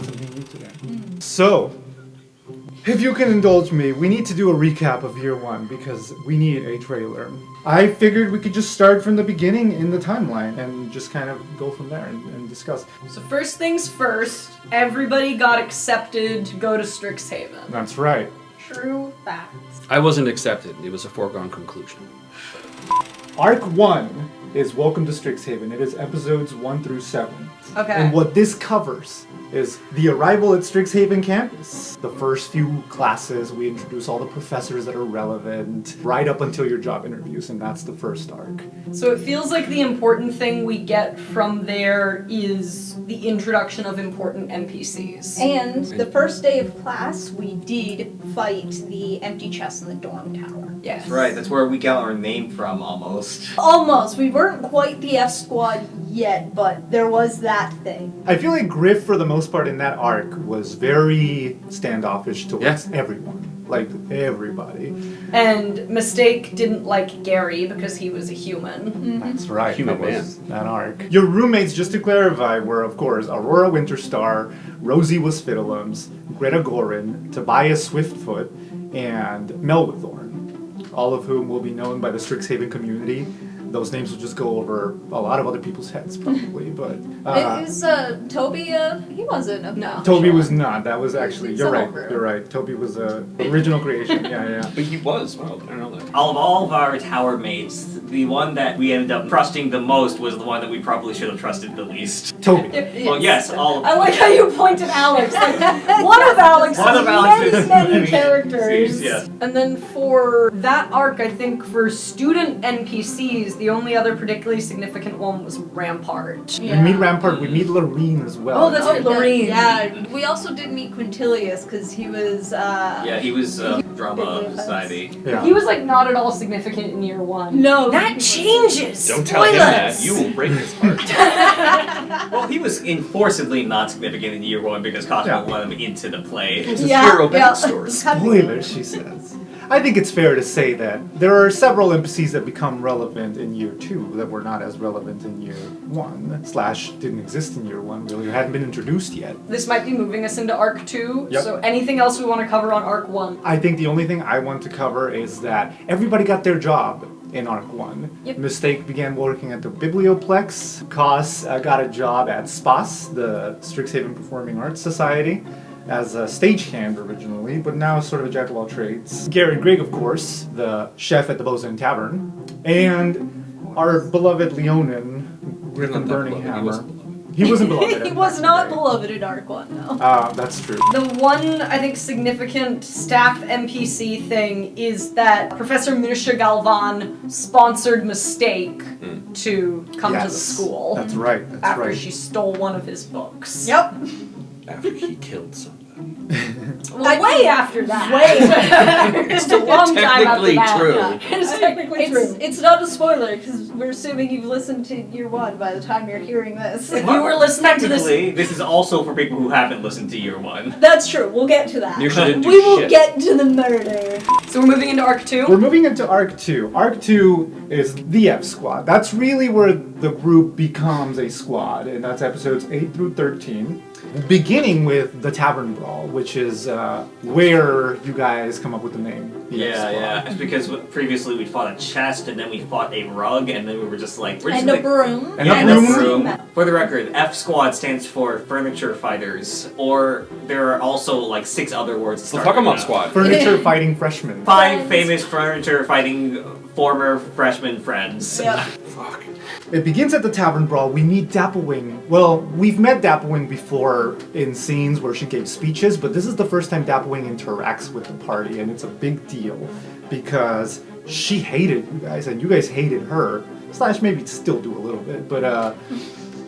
learned something new today. So, if you can indulge me, we need to do a recap of year one because we need a trailer. I figured we could just start from the beginning in the timeline and just kind of go from there and discuss. So first things first, everybody got accepted to go to Strixhaven. That's right. True facts. I wasn't accepted. It was a foregone conclusion. Arc 1 is Welcome to Strixhaven. It is episodes 1 through 7. Okay. And what this covers is the arrival at Strixhaven campus. The first few classes, we introduce all the professors that are relevant, right up until your job interviews, and that's the first arc. So it feels like the important thing we get from there is the introduction of important NPCs. And the first day of class, we did fight the empty chest in the dorm tower. Yes. That's right, that's where we got our name from, almost. Almost. We weren't quite the F squad yet, but there was that thing. I feel like Griff, for the most part in that arc, was very standoffish towards everyone. Like, everybody. And Mistake didn't like Gary because he was a human. That's right. Human that was that arc. Your roommates, just to clarify, were, of course, Aurora Winterstar, Rosie was Fiddleums, Greta Gorin, Tobias Swiftfoot, and Melwithorn, all of whom will be known by the Strixhaven community. Those names will just go over a lot of other people's heads, probably, but... Is Toby, he wasn't No. Toby was not. That was actually... It's You're a right. homebrew. You're right. Toby was a original creation. Yeah. But he was. Well, I don't know that. Out of all of our tower mates, the one that we ended up trusting the most was the one that we probably should have trusted the least. Toby. Well, yes, all of I like how you pointed Alex. Like, one of Alex's One of Alex's many characters. yes. And then for that arc, I think for student NPCs, the only other particularly significant one was Rampart. We meet Rampart. We meet Lorene as well. Oh, that's right, Lorene. Yeah, we also did meet Quintilius because he was. Yeah, he was drama society. Yeah. He was like not at all significant in year one. No, That changes! Don't tell him that. Spoilers! You will break his heart. Well, he was enforcedly not significant in year one because Cosmo Yeah. let him into the play. It's a hero backstory. Spoilers, she says. I think it's fair to say that there are several NPCs that become relevant in year 2 that were not as relevant in year 1, / didn't exist in year 1, really, or hadn't been introduced yet. This might be moving us into arc 2, Yep. so anything else we want to cover on arc 1? I think the only thing I want to cover is that everybody got their job in Arc 1. Yep. Mistake began working at the Biblioplex. Kos got a job at SPAS, the Strixhaven Performing Arts Society, as a stagehand originally, but now sort of a jack of all trades. Garrett Grigg, of course, the chef at the Bosun Tavern, and our beloved Leonin, Griffin Burninghammer. He wasn't beloved. He was not beloved in Arc 1, though. That's true. The one, I think, significant staff NPC thing is that Professor Mirsha Galvan sponsored Mistake to come to the school. That's right. That's after right. she stole one of his books. Yep. After he killed someone. Well, way after that. It's a long time after technically that. true. Yeah. It's technically true. It's not a spoiler because we're assuming you've listened to year 1 by the time you're hearing this. If you were listening to this, Technically, this is also for people who haven't listened to year 1. That's true. We'll get to that. You shouldn't do We will shit. get to the murder. so we're moving into arc 2. We're moving into Arc 2. Arc 2 is the F Squad. That's really where the group becomes a squad, and that's episodes 8 through 13. Beginning with the Tavern Brawl, which is where you guys come up with the name. The F Squad. Yeah. It's because previously we fought a chest, and then we fought a rug, and then we were just like... We're just And a like, broom. And yeah, a and broom. a broom. For the record, F Squad stands for Furniture Fighters, or there are also like 6 other words. The Fuck 'em Up Squad. Furniture Fighting Freshmen. 5 famous furniture fighting former freshman friends. Yep. Fuck. It begins at the Tavern Brawl. We meet Dapplewing. Well, we've met Dapplewing before in scenes where she gave speeches, but this is the first time Dapplewing interacts with the party, and it's a big deal because she hated you guys, and you guys hated her. / maybe still do a little bit, but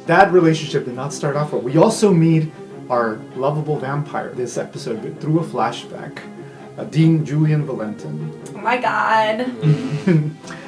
that relationship did not start off well. We also meet our lovable vampire this episode, but through a flashback. Dean Julian Valentin. Oh my god.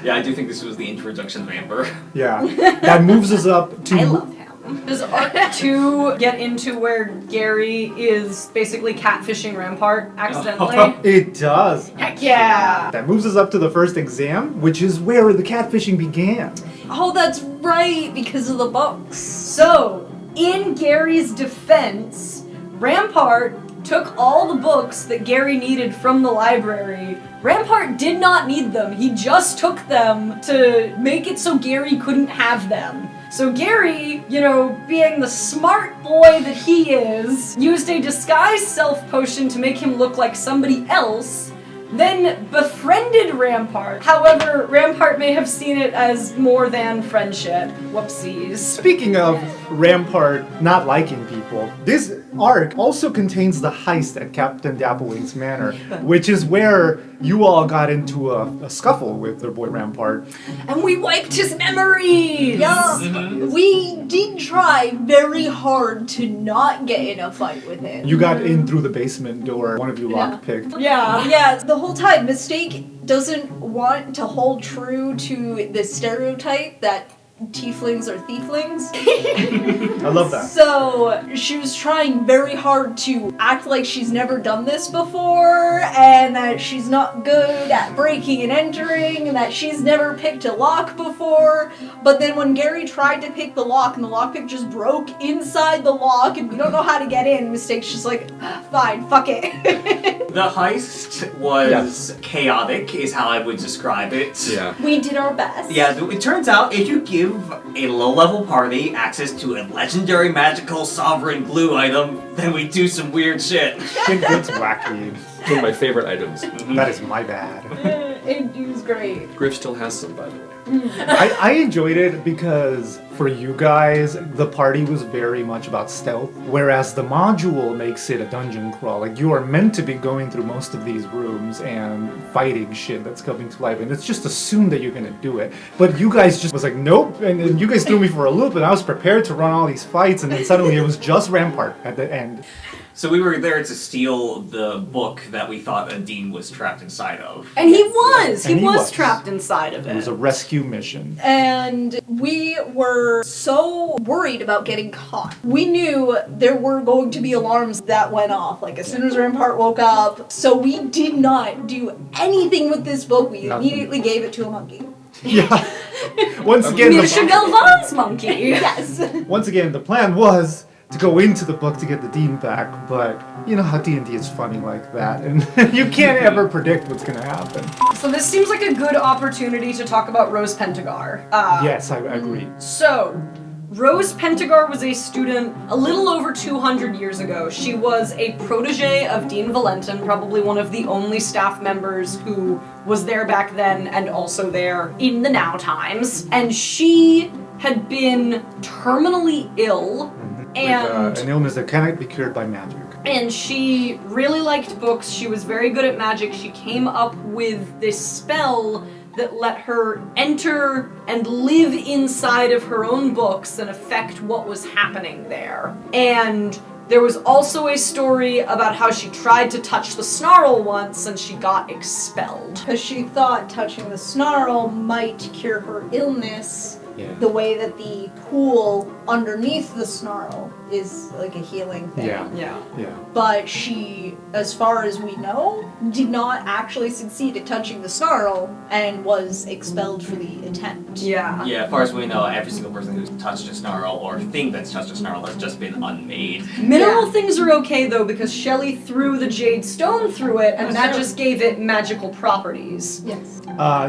Yeah, I do think this was the introduction of Amber. Yeah, that moves us up to... I love him. Does arc 2 get into where Gary is basically catfishing Rampart accidentally? It does. Heck yeah! That moves us up to the first exam, which is where the catfishing began. Oh, that's right, because of the books. So, in Gary's defense, Rampart took all the books that Gary needed from the library. Rampart did not need them. He just took them to make it so Gary couldn't have them. So Gary, being the smart boy that he is, used a disguised self potion to make him look like somebody else, then befriended Rampart. However, Rampart may have seen it as more than friendship. Whoopsies. Speaking of Rampart not liking people, this arc also contains the heist at Captain Dapplewing's Manor, which is where you all got into a scuffle with their boy Rampart. And we wiped his memories! Yeah, we did try very hard to not get in a fight with him. You got in through the basement door, one of you lockpicked. Yeah, the whole time, Mistake doesn't want to hold true to the stereotype that tieflings are thieflings. I love that. So she was trying very hard to act like she's never done this before, and that she's not good at breaking and entering, and that she's never picked a lock before. But then when Gary tried to pick the lock and the lockpick just broke inside the lock and we don't know how to get in, Mistake's just like, fine, fuck it. The heist was chaotic, is how I would describe it. Yeah. We did our best. Yeah, it turns out if you give a low-level party access to a legendary magical sovereign glue item, then we do some weird shit. It's wacky. One of my favorite items. That is my bad. It was great. Griff still has some, by the way. I enjoyed it because for you guys, the party was very much about stealth, whereas the module makes it a dungeon crawl. Like, you are meant to be going through most of these rooms and fighting shit that's coming to life, and it's just assumed that you're gonna do it. But you guys just was like, nope, and you guys threw me for a loop, and I was prepared to run all these fights, and then suddenly it was just Rampart at the end. So we were there to steal the book that we thought a dean was trapped inside of. And he was! And He he was was. trapped inside of It was a it. rescue mission. And we were so worried about getting caught. We knew there were going to be alarms that went off, like as soon as Rampart woke up. So we did not do anything with this book. We Nothing. immediately gave it to a monkey. Yeah. Once again, Mirsha Galvan's monkey! Yes. once again, the plan was to go into the book to get the dean back, but you know how D&D is funny like that, and you can't ever predict what's going to happen. So this seems like a good opportunity to talk about Rose Pentagar. Yes, I agree. So, Rose Pentagar was a student a little over 200 years ago. She was a protege of Dean Valentin, probably one of the only staff members who was there back then and also there in the now times. And she had been terminally ill, and With, an illness that cannot be cured by magic. and she really liked books. She was very good at magic. She came up with this spell that let her enter and live inside of her own books and affect what was happening there. And there was also a story about how she tried to touch the Snarl once and she got expelled. Because she thought touching the Snarl might cure her illness. Yeah. The way that the pool underneath the Snarl is like a healing thing. Yeah. Yeah. But she, as far as we know, did not actually succeed at touching the Snarl and was expelled for the attempt. Yeah. Yeah, as far as we know, every single person who's touched a snarl or thing that's touched a snarl has just been unmade. Mineral Yeah. things are okay though because Shelley threw the jade stone through it and that true. just gave it magical properties. Yes.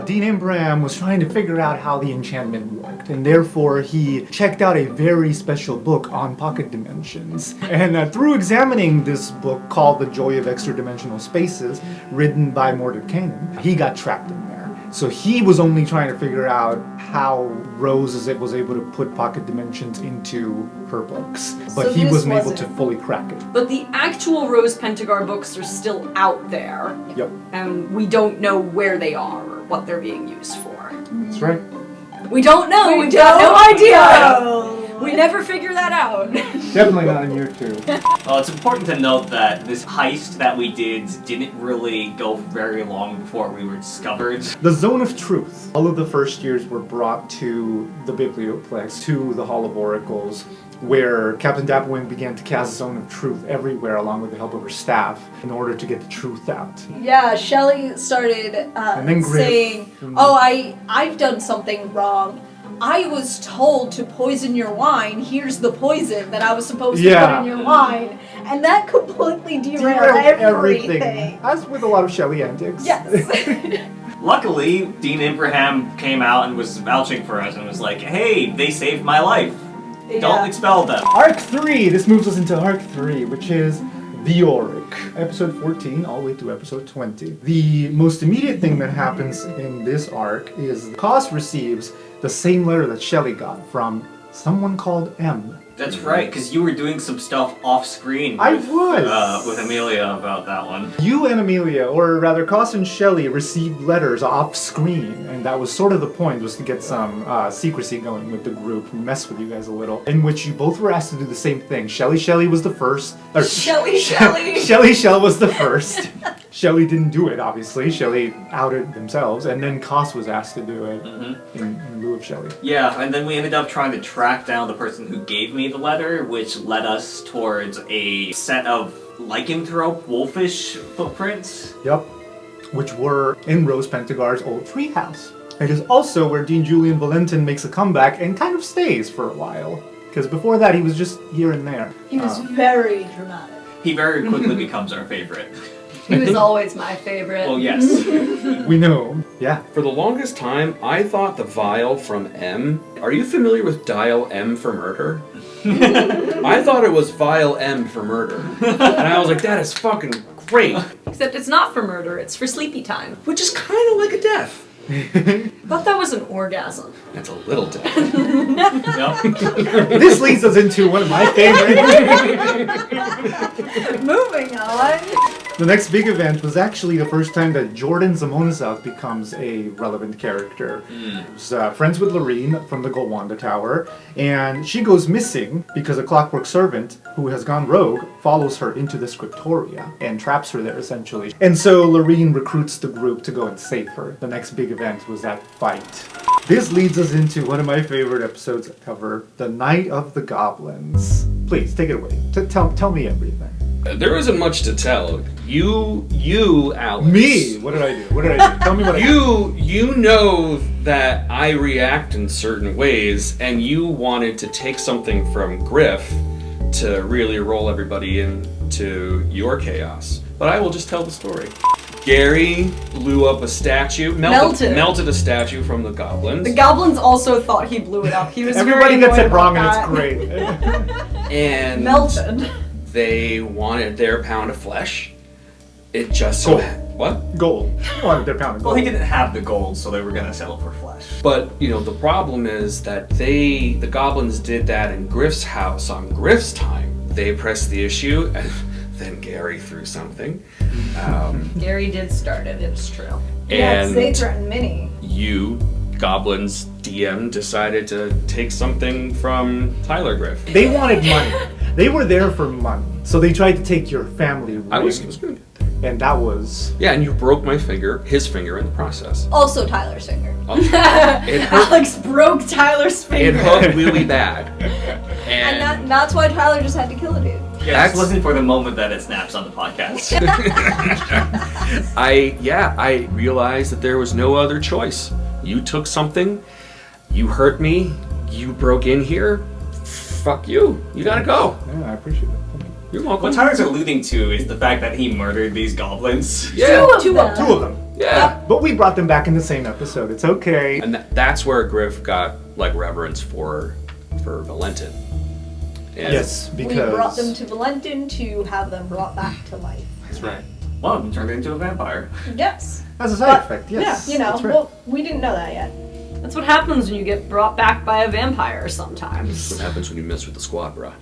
Dean Imbram was trying to figure out how the enchantment worked, and therefore he checked out a very special book on pocket dimensions. And through examining this book called The Joy of Extra-Dimensional Spaces, written by Mordred Kanan, he got trapped in there. So he was only trying to figure out how Rose was able to put pocket dimensions into her books, but So he this wasn't able wasn't- to fully crack it. But the actual Rose Pentagar books are still out there, Yep, and we don't know where they are or what they're being used for. that's right. We don't know. We've got no idea. We never figure that out. Definitely not in year 2. Well, it's important to note that this heist that we didn't really go very long before we were discovered. The Zone of Truth. All of the first years were brought to the Biblioplex, to the Hall of Oracles, where Captain Dapplewing began to cast Zone of Truth everywhere along with the help of her staff in order to get the truth out. Yeah, Shelley started And then Griff. saying, "Oh, I've done something wrong. I was told to poison your wine. Here's the poison that I was supposed to put in your wine. And that completely derailed everything. As with a lot of Shelley antics. Yes. Luckily, Dean Abraham came out and was vouching for us and was like, hey, they saved my life. Yeah. Don't expel them. Arc 3! This moves us into Arc 3, which is the Auric. Episode 14 all the way through episode 20. The most immediate thing that happens in this arc is Cos receives the same letter that Shelley got from someone called M. That's right, because you were doing some stuff off screen with Amelia about that one. You and Amelia, or rather Cos and Shelley, received letters off screen, and that was sort of the point, was to get some secrecy going with the group, mess with you guys a little, in which you both were asked to do the same thing. Shelley was the first. Shelley. Shelley was the first. Shelley didn't do it, obviously. Shelley outed themselves, and then Cos was asked to do it in lieu of Shelley. Yeah, and then we ended up trying to track down the person who gave me the letter, which led us towards a set of lycanthrope wolfish footprints. Yep. Which were in Rose Pentagar's old treehouse. It is also where Dean Julian Valentin makes a comeback and kind of stays for a while. Because before that, he was just here and there. He was very dramatic. He very quickly becomes our favorite. He was always my favorite. Well, yes. We know. Yeah. For the longest time, I thought the vial from M... Are you familiar with Dial M for Murder? I thought it was Vial M for Murder. And I was like, that is fucking great. Except it's not for murder, it's for sleepy time. Which is kind of like a death. I thought that was an orgasm. That's a little death. Yep. This leads us into one of my favorites. Moving on. The next big event was actually the first time that Jordan Zamonazov becomes a relevant character. He's friends with Lorene from the Golwanda Tower, and she goes missing because a clockwork servant who has gone rogue follows her into the Scriptoria and traps her there, essentially. And so Lorene recruits the group to go and save her. The next big event was that fight. This leads us into one of my favorite episodes I cover, The Night of the Goblins. Please, take it away. Tell me everything. There isn't much to tell. You, Alex. Me? What did I do? Tell me what I did. You know that I react in certain ways, and you wanted to take something from Griff to really roll everybody into your chaos. But I will just tell the story. Gary blew up a statue, melted a statue from the goblins. The goblins also thought he blew it up. He was Everybody very gets it annoyed wrong about and it's that. great. And Melted. they wanted their pound of flesh. It just so what? Gold. They wanted their pound of gold. Well, he didn't have the gold, so they were gonna settle for flesh. But, the problem is that the goblins did that in Griff's house on Griff's time. They pressed the issue, and then Gary threw something. Gary did start it, it's true. Yes, And they threatened Minnie. you, Goblins DM, decided to take something from Tyler Griff. They wanted money. They were there for money. So they tried to take your family ring. I was gonna get there. And that was... Yeah, and you broke his finger in the process. Also Tyler's finger. It hurt. Alex broke Tyler's It finger. hurt really bad. And that's why Tyler just had to kill a dude. Yeah, just listen for the moment that it snaps on the podcast. I realized that there was no other choice. You took something, you hurt me, you broke in here, fuck you. You gotta go. Yeah, I appreciate it. Thank you. You're welcome. What Tyler's alluding to is the fact that he murdered these goblins. Yeah. Two of them. Yeah. But we brought them back in the same episode. It's okay. And that's where Griff got reverence for Valentin. And Yes, because... We brought them to Valentin to have them brought back to life. That's right. One of them turned into a vampire. Yes. As a side effect, yes. Yeah, That's right. well, we didn't know that yet. That's what happens when you get brought back by a vampire sometimes. That's what happens when you mess with the squad, bruh.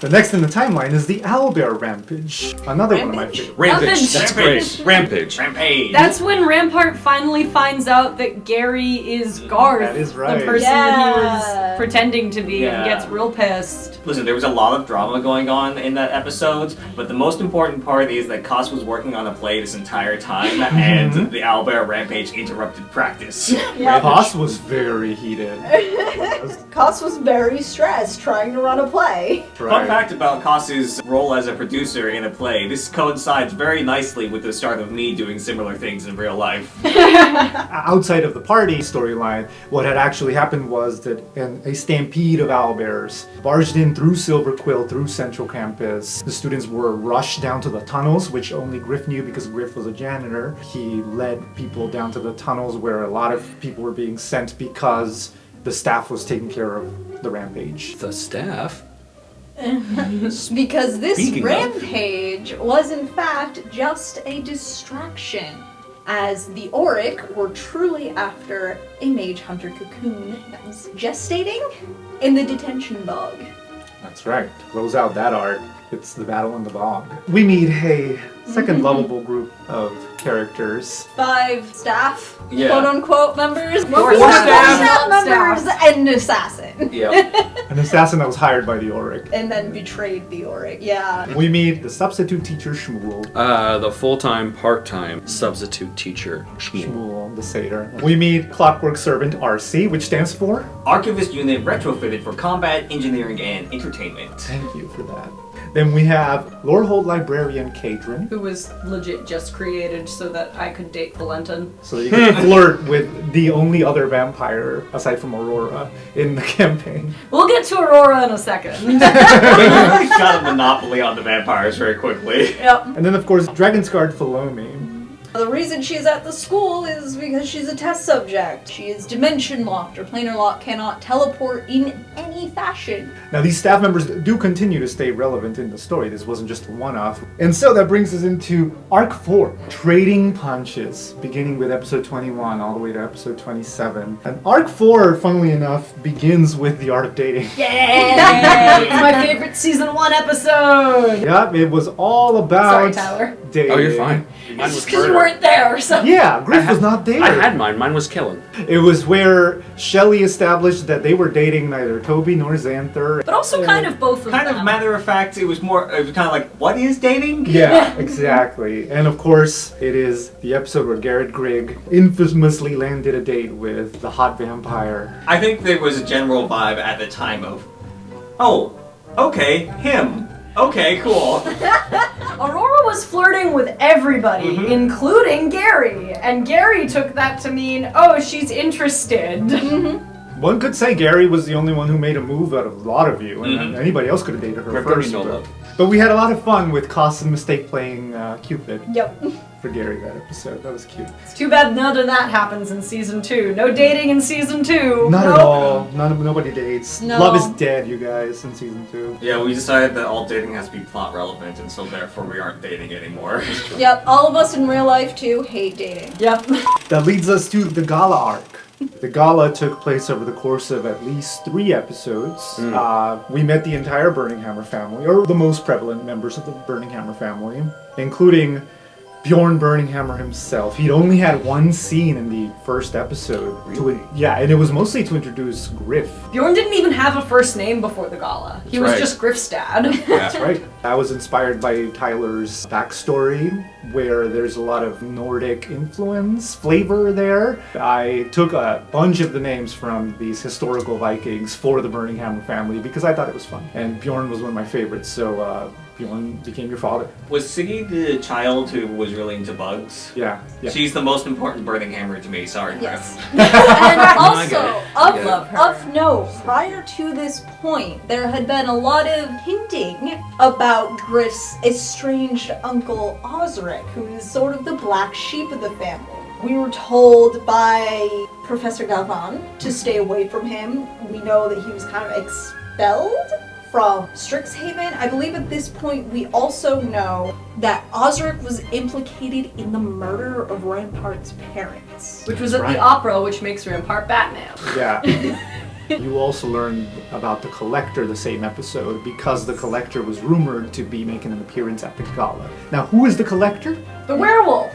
The next in the timeline is the Owlbear Rampage. Another one of my favorites. Rampage. That's Rampage. great. Rampage. Rampage! That's when Rampart finally finds out that Gary is Garth, That is right. the person that he was pretending to be, Yeah. and gets real pissed. Listen, there was a lot of drama going on in that episode, but the most important part is that Cos was working on a play this entire time, and the Owlbear Rampage interrupted practice. Cos was very heated. Cos was very stressed trying to run a play. Fun fact about Kasu's role as a producer in a play, this coincides very nicely with the start of me doing similar things in real life. Outside of the party storyline, what had actually happened was that a stampede of owlbears barged in through Silver Quill, through Central Campus. The students were rushed down to the tunnels, which only Griff knew because Griff was a janitor. He led people down to the tunnels where a lot of people were being sent because the staff was taking care of the rampage. The staff? Because this Speaking of. rampage was in fact just a distraction, as the Auric were truly after a mage hunter cocoon that was gestating in the detention bog. That's right. Close out that arc. It's the battle in the bog. We meet a second lovable group of characters. 5 staff, Yeah. quote-unquote members, 4 staff staff. members, and an assassin. Yep. An assassin that was hired by the Auric. And then betrayed the Auric, yeah. We meet the substitute teacher Shmuel. The full-time, part-time substitute teacher, Shmuel. Shmuel, the satyr. We meet clockwork servant RC, which stands for? Archivist unit retrofitted for combat, engineering, and entertainment. Thank you for that. Then we have Lorehold librarian Kadrin, Who was legit just created so that I could date Valentin. so that you can flirt with the only other vampire aside from Aurora in the campaign. We'll get to Aurora in a second. Got a monopoly on the vampires very quickly. Yep. And then of course Dragonsguard Philomi. The reason she's at the school is because she's a test subject. She is dimension locked. Her planar lock cannot teleport in any fashion. Now these staff members do continue to stay relevant in the story. This wasn't just a one-off. And so that brings us into Arc 4, Trading Punches, beginning with episode 21 all the way to episode 27. And Arc 4, funnily enough, begins with the art of dating. Yay! It's my favorite season 1 episode. Yep, it was all about Sorry, Tyler. dating. Oh, you're fine. Mine It's was because you murder. weren't there, so. Yeah, Griff was not there. I had mine. Mine was killing. It was where Shelley established that they were dating neither Toby nor Xanther. But also kind of both of Kind them. of matter of fact, it was kind of like, what is dating? Yeah, exactly. And of course, it is the episode where Garrett Grigg infamously landed a date with the hot vampire. I think there was a general vibe at the time of, oh, okay, him. Okay, cool. Aurora was flirting with everybody, including Gary. And Gary took that to mean, oh, she's interested. One could say Gary was the only one who made a move out of a lot of you, and anybody else could have dated her Very first. no But, love. but we had a lot of fun with Cost and Mistake playing Cupid Yep. for Gary that episode. That was cute. It's too bad none of that happens in season 2. No dating in season 2. Not Nope. at all. Nobody dates. No. Love is dead, you guys, in season 2. Yeah, we decided that all dating has to be plot relevant, and so therefore we aren't dating anymore. Yep, all of us in real life too hate dating. Yep. That leads us to the Gala arc. The Gala took place over the course of at least 3 episodes. We met the entire Burning Hammer family, or the most prevalent members of the Burning Hammer family, including Bjorn Burninghammer himself. He'd only had one scene in the first episode. Yeah, and it was mostly to introduce Griff. Bjorn didn't even have a first name before the gala. He was right. just Griff's dad. That's right. I was inspired by Tyler's backstory, where there's a lot of Nordic influence, flavor there. I took a bunch of the names from these historical Vikings for the Burning Hammer family because I thought it was fun. And Bjorn was one of my favorites, so Bjorn became your father. Was Siggy the child who was really into bugs? Yeah. She's the most important Burning Hammer to me, sorry, Yes. Griff. And also, I get it. Love her. of note, prior to this point, there had been a lot of hinting about Griff's estranged uncle Osric, who is sort of the black sheep of the family. We were told by Professor Galvan to stay away from him. We know that he was kind of expelled from Strixhaven. I believe at this point we also know that Osric was implicated in the murder of Rampart's parents. Which was at Right. the opera, which makes Rampart Batman. Yeah. You also learned about the Collector the same episode because the Collector was rumored to be making an appearance at the Gala. Now, who is the Collector? The werewolf.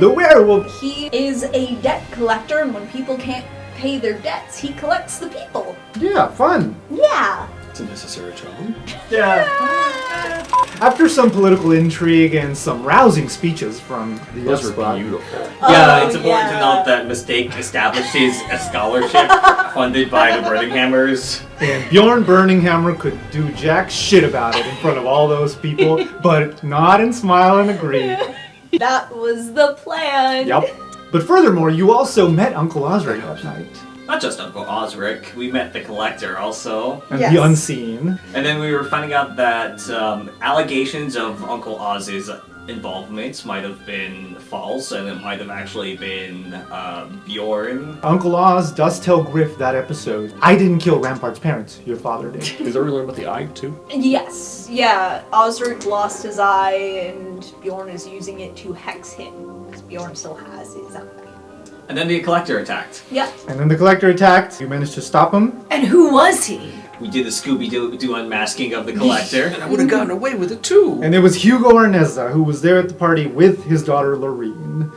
The werewolf. He is a debt collector, and when people can't pay their debts, he collects the people. Yeah, fun. Yeah. It's a necessary job. Yeah. After some political intrigue and some rousing speeches from the Those were squad, beautiful. Yeah, it's important to note that Mistake established a scholarship funded by the Burninghammers. and Bjorn Burninghammer could do jack shit about it in front of all those people, but nod and smile and agree. That was the plan. Yep. But furthermore, you also met Uncle Osric that night. Not just Uncle Osric, we met the Collector also. And Yes. the Unseen. And then we were finding out that allegations of Uncle Oz's involvement might have been false, and it might have actually been Bjorn. Uncle Oz does tell Griff that episode, I didn't kill Rampart's parents, your father did. Is there really about the eye too? Yes. Yeah. Osric lost his eye, and Bjorn is using it to hex him, because Bjorn still has his eye. And then the Collector attacked. Yep. And then the Collector attacked, you managed to stop him. And who was he? We did the Scooby-Doo unmasking of the Collector. And I would have gotten away with it too. And it was Hugo Arneza who was there at the party with his daughter Lorene.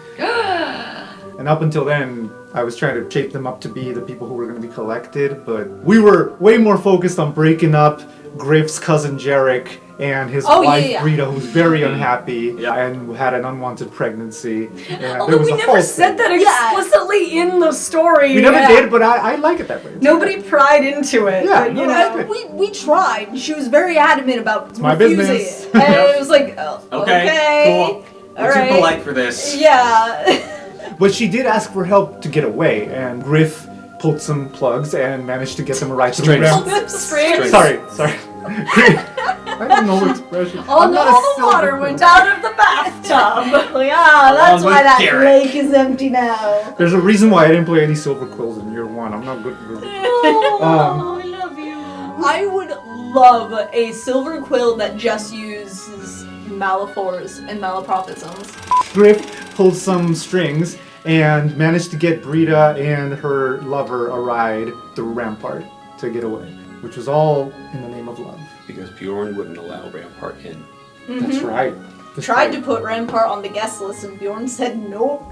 And up until then, I was trying to shape them up to be the people who were going to be collected, but we were way more focused on breaking up Griff's cousin Jarek and his wife Rita, who's very unhappy and had an unwanted pregnancy. And Although we never said that explicitly in the story. We never did, but I like it that way. Nobody pried into it. Yeah, but, you no, know. that's We tried. She was very adamant about my refusing business. it. And it was like, oh, okay. Cool. We're All too right. polite for this. Yeah. But she did ask for help to get away, and Griff pulled some plugs and managed to get them right through Strings. Strings. Sorry. I don't know expression. All I'm not a the silver water quill. went out of the bathtub. Like, that's Along why with that Garrett. lake is empty now. There's a reason why I didn't play any silver quills in year one. I'm not good for Oh, I love you. I would love a silver quill that just uses Malaphors and Malaprophisms. Griff pulled some strings and managed to get Brita and her lover a ride through Rampart to get away, which was all in the name of love. Because Bjorn wouldn't allow Rampart in. That's right. Tried to put Rampart on the guest list and Bjorn said nope.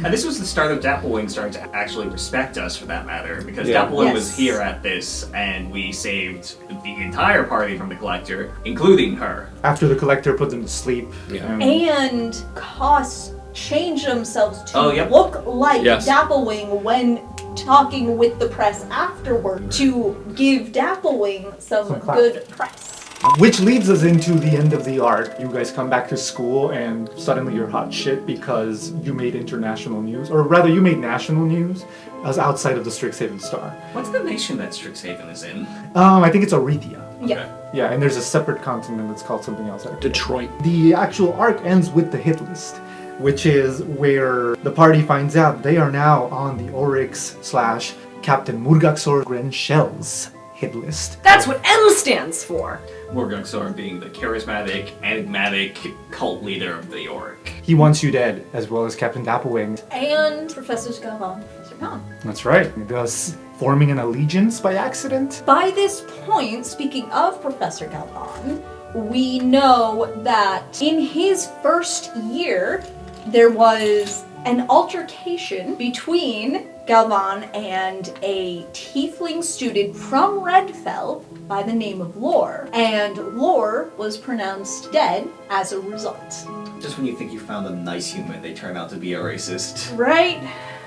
And this was the start of Dapplewing starting to actually respect us, for that matter, because Yeah. Dapplewing was Yes. here at this, and we saved the entire party from the Collector, including her. After the Collector put them to sleep. Yeah. And Koss changed themselves to Oh, yep. look like Yes. Dapplewing when talking with the press afterward to give Dapplewing some clap. good press. Which leads us into the end of the arc. You guys come back to school and suddenly you're hot shit because you made international news, or rather you made national news as outside of the Strixhaven Star. What's the nation that Strixhaven is in? I think it's Arethia. Yeah. Yeah, and there's a separate continent that's called something else. Detroit. The actual arc ends with the hit list, which is where the party finds out they are now on the Auric's / Captain Murgaxor Grenshell's hit list. That's what M stands for. Morgungsor being the charismatic, enigmatic cult leader of the Auric. He wants you dead, as well as Captain Dapplewing. And Professor Galvan, Professor Khan. That's right, thus forming an allegiance by accident. By this point, speaking of Professor Galvan, we know that in his first year, there was an altercation between Galvan and a tiefling student from Redfell by the name of Lore, and Lore was pronounced dead as a result. Just when you think you found a nice human, they turn out to be a racist. Right?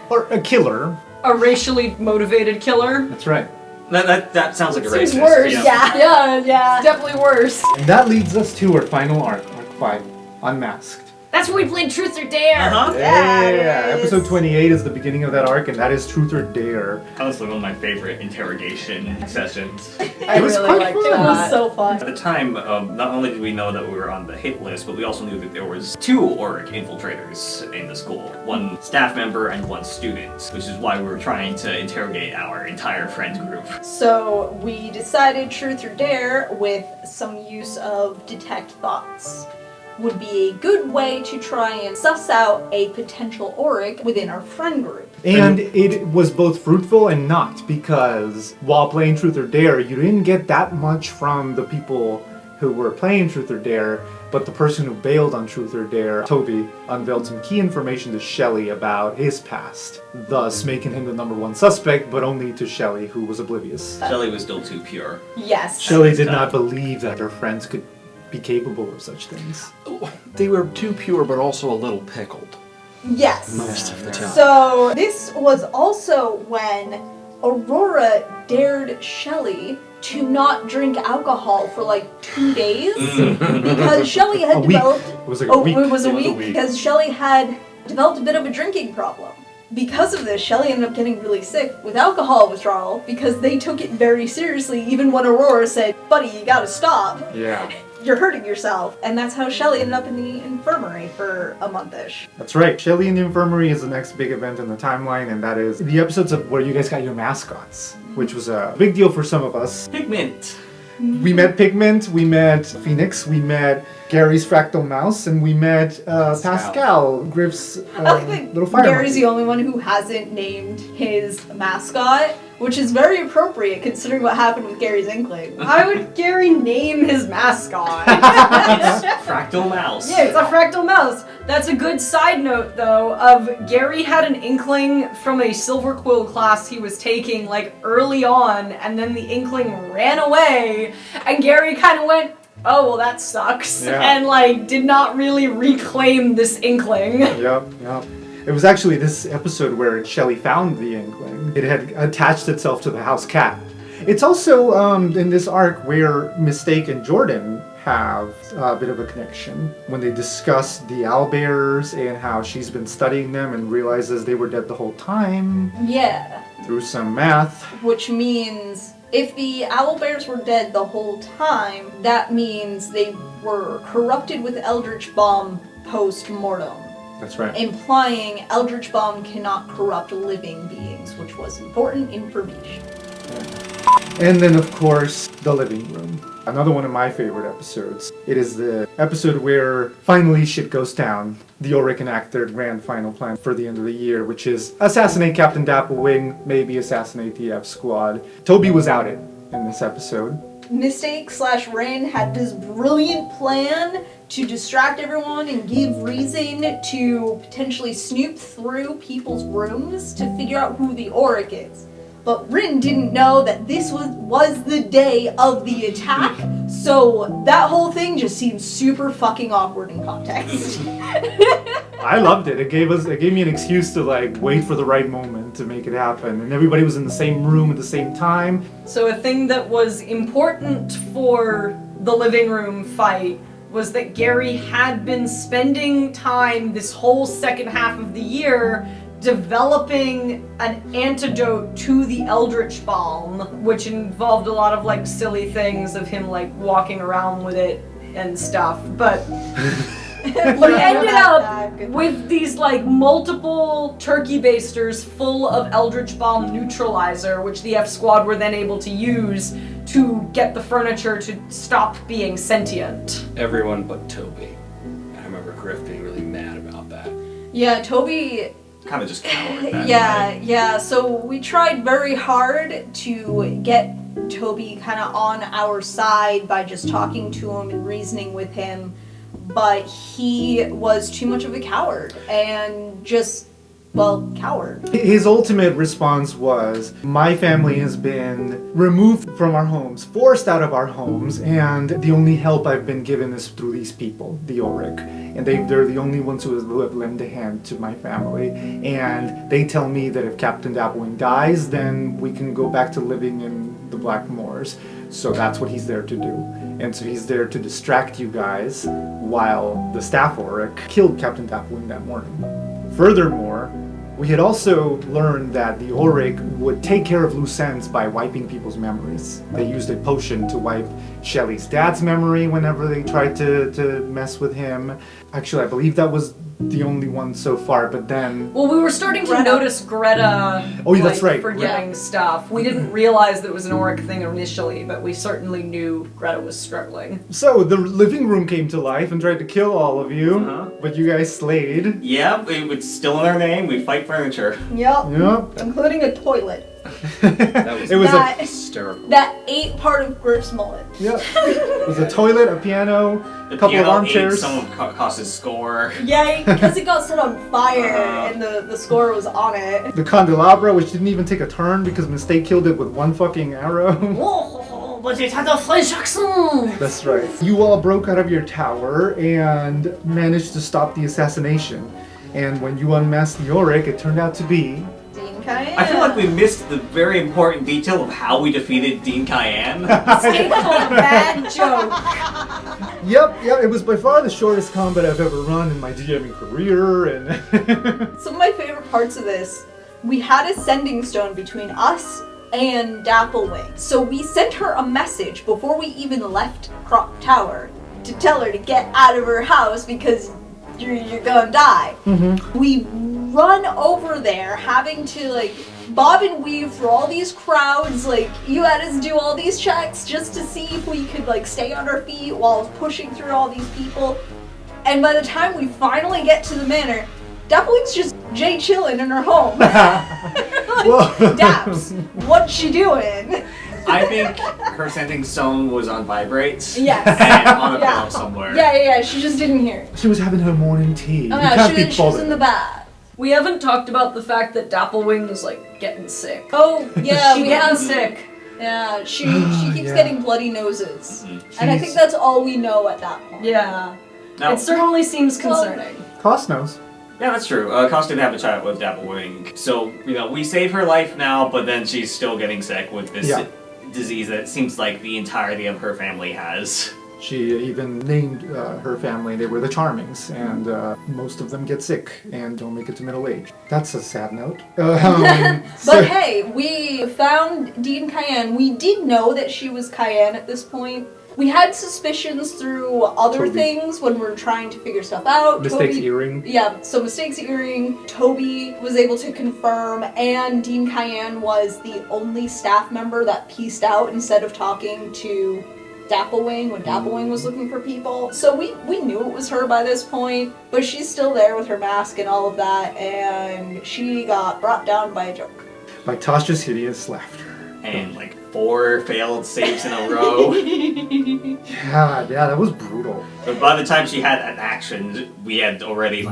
Or a killer. A racially motivated killer. That's right. That sounds like a racist. Seems worse, yeah. It's definitely worse. And that leads us to our final arc, Arc 5, Unmasked. That's where we played Truth or Dare. Uh-huh. Yeah, episode 28 is the beginning of that arc, and that is Truth or Dare. Honestly, one of my favorite interrogation sessions. I It was really quite liked fun. that. It was so At fun. the time, not only did we know that we were on the hit list, but we also knew that there was 2 Auric infiltrators in the school. One staff member and 1 student, which is why we were trying to interrogate our entire friend group. So we decided Truth or Dare with some use of Detect Thoughts would be a good way to try and suss out a potential Auric within our friend group. And it was both fruitful and not, because while playing Truth or Dare, you didn't get that much from the people who were playing Truth or Dare, but the person who bailed on Truth or Dare, Toby, unveiled some key information to Shelley about his past, thus making him the number one suspect, but only to Shelley, who was oblivious. Shelley was still too pure. Yes. Shelley did not believe that her friends could be capable of such things. They were too pure, but also a little pickled. Yes. Most of the time. So this was also when Aurora dared Shelley to not drink alcohol for like 2 days because Shelley had A week. developed. It was like a week. It was a It was a week week. because Shelley had developed a bit of a drinking problem. Because of this, Shelley ended up getting really sick with alcohol withdrawal because they took it very seriously, even when Aurora said, "Buddy, you gotta stop. Yeah, You're hurting yourself." And that's how Shelley ended up in the infirmary for a month-ish. that's right. Shelley in the Infirmary is the next big event in the timeline, and that is the episodes of where you guys got your mascots, which was a big deal for some of us. Pigment. We met Pigment, we met Phoenix, we met Gary's Fractal Mouse, and we met Pascal, Griff's I like that little fire Gary's monkey. the only one who hasn't named his mascot, which is very appropriate considering what happened with Gary's Inkling. Why would Gary name his mascot? Fractal mouse. Yeah, it's a fractal mouse. That's a good side note, though, of Gary had an inkling from a Silver Quill class he was taking, like, early on, and then the inkling ran away, and Gary kind of went, oh, well, that sucks, Yeah. and, like, did not really reclaim this inkling. Yep. It was actually this episode where Shelley found the Inkling. It had attached itself to the house cat. It's also in this arc where Mistake and Jordan have a bit of a connection when they discuss the owlbears and how she's been studying them and realizes they were dead the whole time Yeah, through some math. which means if the owlbears were dead the whole time, that means they were corrupted with Eldritch Bomb post-mortem, That's right. implying Eldritch Bomb cannot corrupt living beings, which was important information. And then, of course, the living room. Another one of my favorite episodes. It is the episode where finally shit goes down. The Auric enact their grand final plan for the end of the year, which is assassinate Captain Dapplewing, maybe assassinate the F Squad. Toby was outed in this episode. Mistake/Rin had this brilliant plan to distract everyone and give reason to potentially snoop through people's rooms to figure out who the Auric is. But Rin didn't know that this was the day of the attack, so that whole thing just seems super fucking awkward in context. I loved it. It gave me an excuse to like wait for the right moment to make it happen, and everybody was in the same room at the same time. So a thing that was important for the living room fight was that Gary had been spending time this whole second half of the year developing an antidote to the Eldritch Balm, which involved a lot of like silly things of him like walking around with it and stuff, but we ended up with these like multiple turkey basters full of Eldritch Balm neutralizer, which the F Squad were then able to use to get the furniture to stop being sentient. Everyone but Toby. I remember Griff being really mad about that. Yeah, Toby... Kind of just cowered that night. Yeah, so we tried very hard to get Toby kind of on our side by just talking to him and reasoning with him, but he was too much of a coward and just, well, coward. His ultimate response was, my family has been removed from our homes, forced out of our homes, and the only help I've been given is through these people, the Auric. And they're the only ones who have lent a hand to my family. And they tell me that if Captain Dapplewing dies, then we can go back to living in the Black Moors. So that's what he's there to do. And so he's there to distract you guys while the staff Auric killed Captain Dapplewing that morning. Furthermore, we had also learned that the Auric would take care of loose ends by wiping people's memories. They used a potion to wipe Shelley's dad's memory whenever they tried to mess with him. Actually, I believe that was the only one so far, but then... Well, we were starting to Greta. notice Greta Oh, yeah, that's right. forgetting stuff. We didn't realize that it was an Auric thing initially, but we certainly knew Greta was struggling. So, the living room came to life and tried to kill all of you, Uh-huh. but you guys slayed. Yeah, it's still in our name. We fight furniture. Yep. Yep. Including a toilet. That was It was That- hysterical. That ate part of Griff's mullet. Yeah. It was a toilet, a piano, The a couple of piano armchairs. ate some of Costa's score. Yeah, because it got set on fire Uh-huh. and the score was on it. The candelabra, which didn't even take a turn because Mistake killed it with one fucking arrow. 我是他的分享生。 That's right. You all broke out of your tower and managed to stop the assassination. And when you unmasked the Auric, it turned out to be... Dean Cayenne. I feel like we missed the very important detail of how we defeated Dean Cayenne. Bad joke. Yep, it was by far the shortest combat I've ever run in my DMing career, and... Some of my favorite parts of this, we had a sending stone between us and Dapplewing. So we sent her a message before we even left Crop Tower to tell her to get out of her house because you're gonna die. We run over there having to like bob and weave through all these crowds, like you had us do all these checks just to see if we could like stay on our feet while pushing through all these people. And by the time we finally get to the manor, Dapplewing's just Jay chilling in her home. Daps, what you doing? I think her sending stone was on vibrates. Yes. And on a Yeah. pillow somewhere. Yeah, she just didn't hear. She was having her morning tea. Oh You no, can't she be was bothered. in the bath. We haven't talked about the fact that Dapplewing is like getting sick. Oh, yeah, She's we getting have sick. Yeah, she keeps Yeah. getting bloody noses. And I She's- think that's all we know at that point. Yeah. Now, It certainly seems concerning. Cost knows. yeah, that's true. Cost did have a chat with Dapplewing. So, we save her life now, but then she's still getting sick with this Yeah. disease that it seems like the entirety of her family has. She even named her family, they were the Charmings, and most of them get sick and don't make it to middle age. That's a sad note. But hey, we found Dean Cayenne. We did know that she was Cayenne at this point. We had suspicions through other Toby. things when we were trying to figure stuff out. Mistake's Toby- earring. Yeah, so Mistake's earring, Toby was able to confirm, and Dean Cayenne was the only staff member that pieced out instead of talking to Dapplewing when Dapplewing was looking for people. So we knew it was her by this point, but she's still there with her mask and all of that, and she got brought down by a joke. By Tasha's hideous laughter. And, 4 failed saves in a row. Yeah, that was brutal. But by the time she had an action, we had already,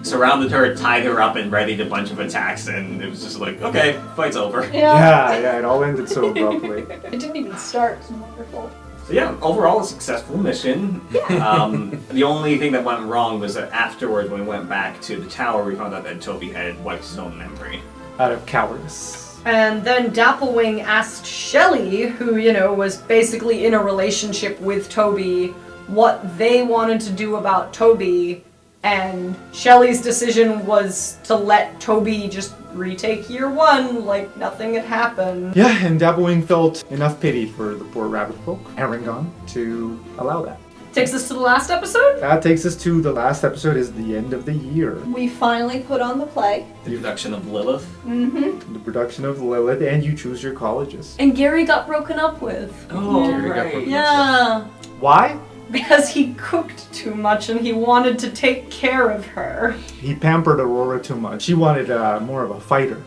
surrounded her, tied her up, and readied a bunch of attacks, and it was just like, okay, fight's over. Yeah. Yeah, it all ended so abruptly. It didn't even start. It was wonderful. So yeah, overall a successful mission. The only thing that went wrong was that afterwards, when we went back to the tower, we found out that Toby had wiped his own memory. Out of cowardice. And then Dapplewing asked Shelley, who, was basically in a relationship with Toby, what they wanted to do about Toby. And Shelley's decision was to let Toby just retake year 1 like nothing had happened. Yeah, and Dapplewing felt enough pity for the poor rabbit folk, Erringon, to allow that. Takes us to the last episode. That takes us to the last episode is the end of the year. We finally put on the play. The introduction of Lilith. Mm-hmm. The production of Lilith, and you choose your colleges. And Gary got broken up with. Oh, Gary got right. broken Yeah. Why? Because he cooked too much and he wanted to take care of her. He pampered Aurora too much. She wanted more of a fighter.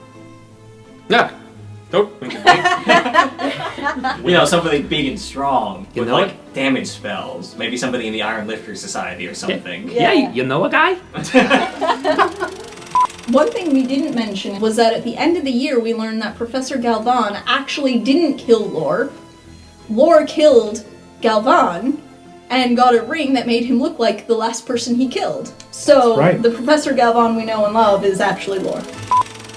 Yeah. Nope. Somebody big and strong You with know damage spells. Maybe somebody in the Iron Lifter Society or something. Yeah. you know a guy? One thing we didn't mention was that at the end of the year we learned that Professor Galvan actually didn't kill Lore. Lore killed Galvan and got a ring that made him look like the last person he killed. So That's right. the Professor Galvan we know and love is actually Lore.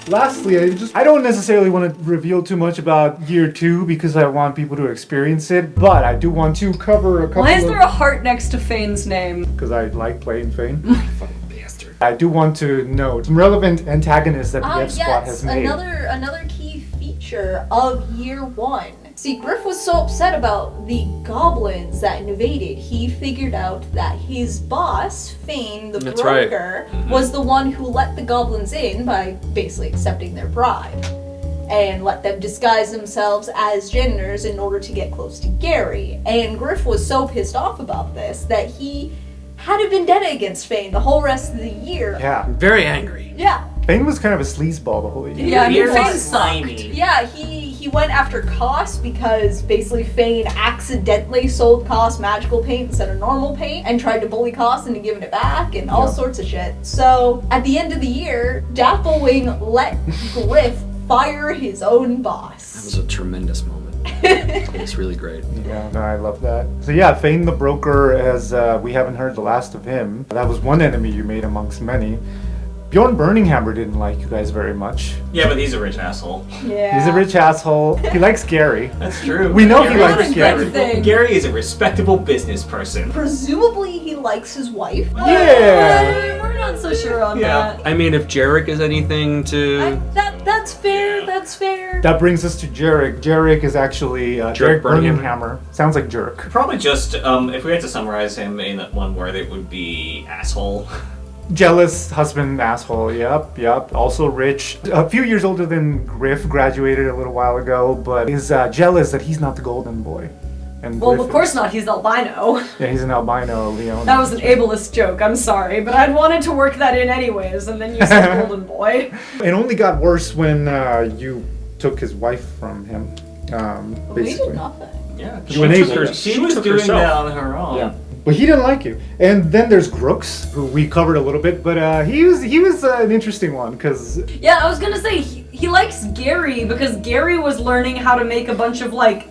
Lastly, I don't necessarily want to reveal too much about year 2 because I want people to experience it, but I do want to cover a couple Why is there a heart next to Fane's name? because I like playing Fane. Fucking bastard. I do want to note some relevant antagonists that the F Squad has made. another key feature of year 1. See, Griff was so upset about the goblins that invaded, he figured out that his boss, Fane, the That's right. broker, was the one who let the goblins in by basically accepting their bribe. And let them disguise themselves as janitors in order to get close to Gary. And Griff was so pissed off about this that he had a vendetta against Fane the whole rest of the year. Yeah. Very angry. Yeah, Fane was kind of a sleazeball the whole year. Yeah, I mean, Beard Fane was sucked. slimy. Yeah, he went after Koss because basically Fane accidentally sold Koss magical paint instead of normal paint and tried to bully Koss into giving it back and all sorts of shit. So at the end of the year, Dapplewing let Griff fire his own boss. That was a tremendous moment. It's really great. Yeah, no, I love that. So yeah, Fane the Broker, as we haven't heard the last of him. That was one enemy you made amongst many. Bjorn Burninghammer didn't like you guys very much. Yeah, but he's a rich asshole. Yeah. He's a rich asshole. He likes Gary. That's true. We know he Gary's likes a Gary. respectable- Gary is a respectable business person. Presumably he likes his wife. Yeah. We're not so sure on Yeah. that. I mean, if Jarek is anything to... That's fair. That's fair. That brings us to Jarek. Jarek is actually Jarek Burninghammer. Sounds like jerk. Probably just, if we had to summarize him in one word, it would be asshole. Jealous husband asshole. Yep. Also rich. A few years older than Griff. Graduated a little while ago, but is jealous that he's not the golden boy. And Well, Griff of course is. not. He's albino. Yeah, he's an albino Leon. That was an ableist joke. I'm sorry, but I'd wanted to work that in anyways, and then you said golden boy. It only got worse when you took his wife from him. We Basically. did nothing. Yeah. You enabled her. She was took doing herself. that on her own. Yeah. But he didn't like you. And then there's Grooks, who we covered a little bit, but he was an interesting one because Yeah, I was gonna say he likes Gary because Gary was learning how to make a bunch of like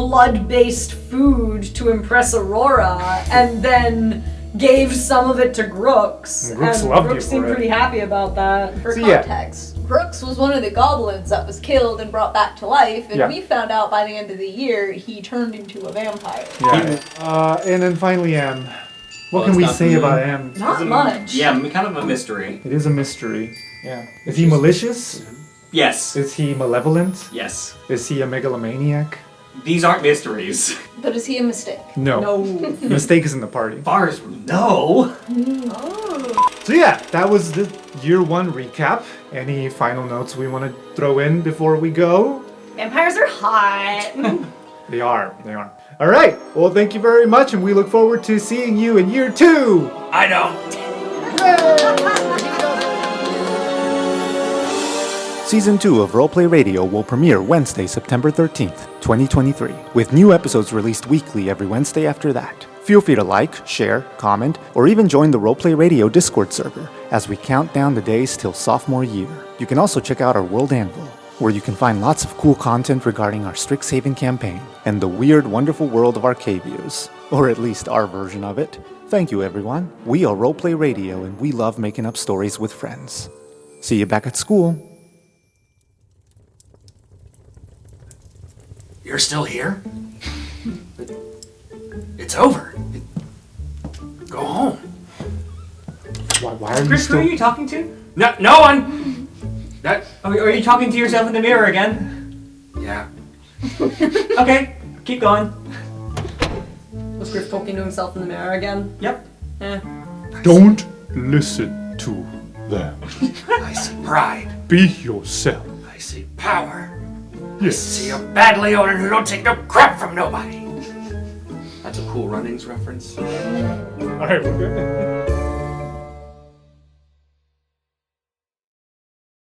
blood-based food to impress Aurora, and then gave some of it to Grooks. And Grooks loved you Grooks seemed for it. pretty happy about that. For So, yeah. context, Grooks was one of the goblins that was killed and brought back to life, and Yeah. we found out by the end of the year he turned into a vampire. yeah. And then finally M. What Well, can it's we not say really- about M? Not much. Yeah, kind of a mystery. It is a mystery. Yeah. Is he malicious? Yes. Is he malevolent? Yes. Is he a megalomaniac? These aren't mysteries. But is he a mistake? No. No. Mistake is in the party. Bars, no. So yeah, that was the year one recap. Any final notes we want to throw in before we go? Vampires are hot. They are. All right. Well, thank you very much, and we look forward to seeing you in year two. I don't. Season 2 of Roleplay Radio will premiere Wednesday, September 13th, 2023, with new episodes released weekly every Wednesday after that. Feel free to like, share, comment, or even join the Roleplay Radio Discord server as we count down the days till sophomore year. You can also check out our World Anvil, where you can find lots of cool content regarding our Strixhaven campaign and the weird, wonderful world of Arcavius, or at least our version of it. Thank you, everyone. We are Roleplay Radio, and we love making up stories with friends. See you back at school. You're still here? It's over. Go home. Why are you Chris, who still... are you talking to? No one! That... Are you talking to yourself in the mirror again? Yeah. Okay, keep going. Was Griff talking to himself in the mirror again? Yep. Don't listen to them. I see pride. Be yourself. I see power. Yes. See a bad Leonin who don't take no crap from nobody. That's a Cool Runnings reference. All right, we're good.